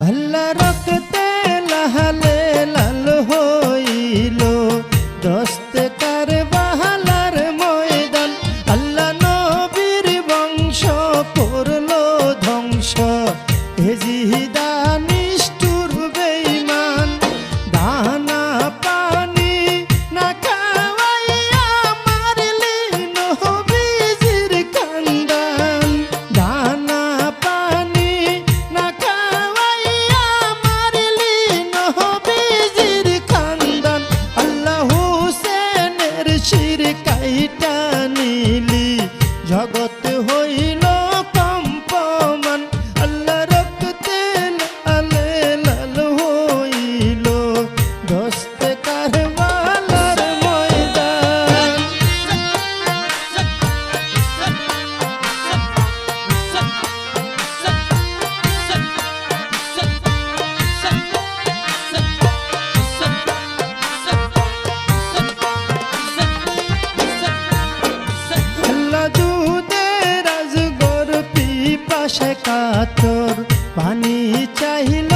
আল্লাহ রক্তে লাহালে লাল হইল দস্তে কারবালার ময়দান। আল্লাহ নবীর বংশ করল ধ্বংস হেজিদা নিষ্ঠুর বেঈমান। দানা পানি না খাওয়াইয়া মারলি নবীজির খানদান। দানা পানি না খাওয়াইয়া মারলি নবীজির খানদান। আল্লাহ হুসেনের শির কাইটা নিলি জগৎ হইল কম্পমান। আল্লাহ রক্তে লালে লাল হইল দস্তে কারবালার ময়দান। আল্লাহ যুদের আজগর পিপাসে কাতর পানি চাহিল